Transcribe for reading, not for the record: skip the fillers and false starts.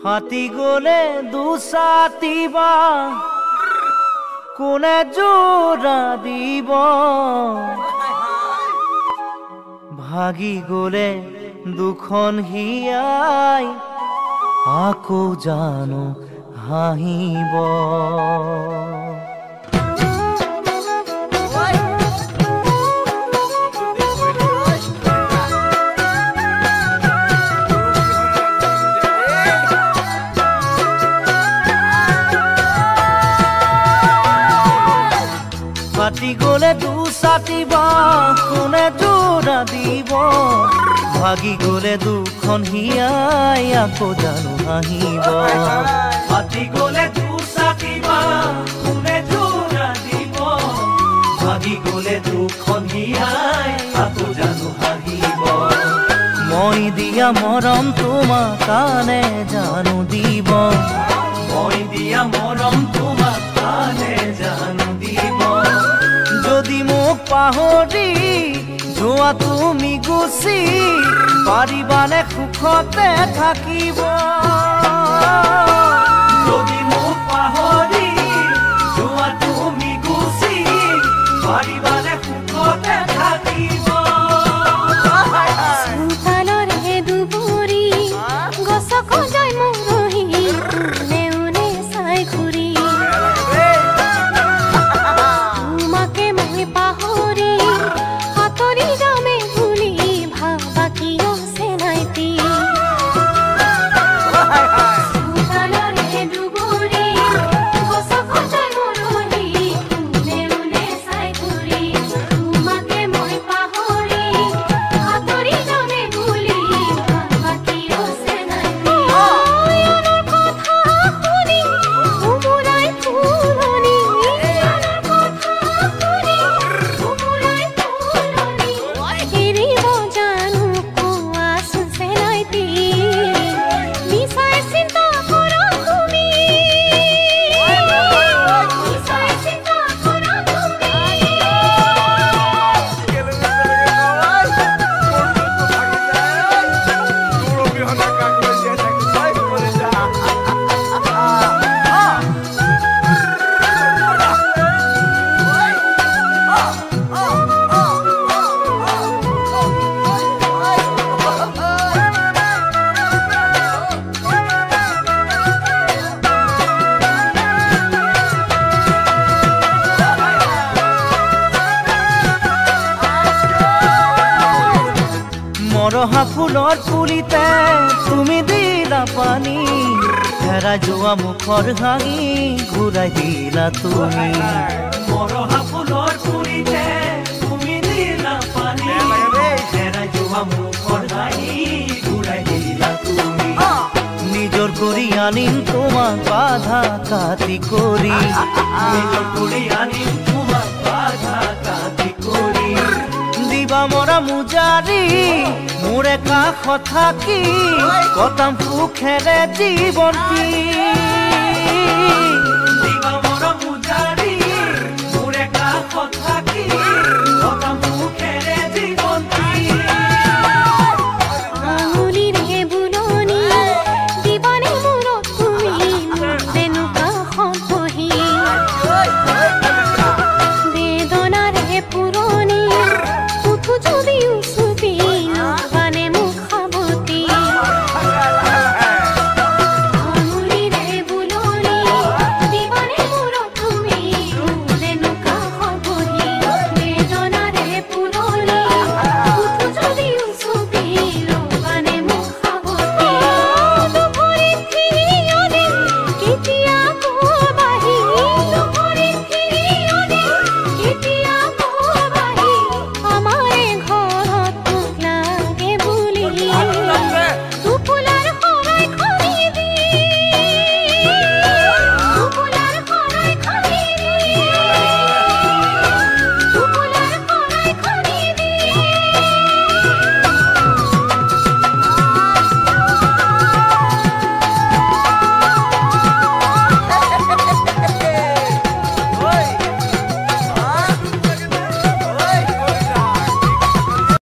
হাতি গলে দুসাতিবা কোনে জোড়া দিব ভাগি গলে দুখন হিয়াই আকৌ জানো হাঁহিব হাতি গলে দুসাতিবা কোনে জোড়া দিব ভাগি গলে দুখন হিয়াই আকৌ জানো হাঁহিব হাতি গলে দুসাতিবা কোনে জোড়া দিব ভাগি গলে দুখন হিয়াই আকৌ জানো হাঁহিব মই দিয়া মৰম তোমাক কানে জানো দিব মই দিয়া মৰম তোমাক কানে জানো দিব যদি মোক পাহৰি যোৱা তুমি গুচি পাৰিবানে সুখতে থাকিব যদি মোক পাহৰি যোৱা তুমি গুচি পাৰিবানে সুখতে থাকিব সন্তানৰে দুবৰি গছক যাই মৰহি নেউনে চাই ঘূৰি তোমাকে মই পাহৰি আঁতৰি যামে ভুলি ভাবা কিয় চেনাইতি সন্তানৰে দুবৰি গছক যাই মৰহি নেউনে চাই ঘূৰি তোমাকে মই পাহৰি আঁতৰি যামে ভুলি ভাবা কিয় চেনাইতি আনৰ কথা শুনি উমুৰাই ফুলনি আনৰ কথা শুনি উমুৰাই ফুলনি এৰিব জানো কোৱাচোন চেনাইতি মিছাই চিন্তা কৰা তুমি মিছাই চিন্তা কৰা তুমি মৰহা ফুলৰ পুলিতে তুমি দিলা পানী হেৰাই যোৱা মুখৰ হাঁহি ঘূৰাই দিলা তুমি মৰহা ফুলৰ পুলিতে তুমি দিলা পানী হেৰাই যোৱা মুখৰ হাঁহি ঘূৰাই দিলা তুমি নিজৰ কৰি আনিম তোমাক বাধা কাটি কৰি নিজৰ কৰি আনিম তোমাক বাধা কাটি কৰি দিবা মৰা মুজাৰি মোৰে কাষত থাকি কটাম সুখেৰে জীৱনটি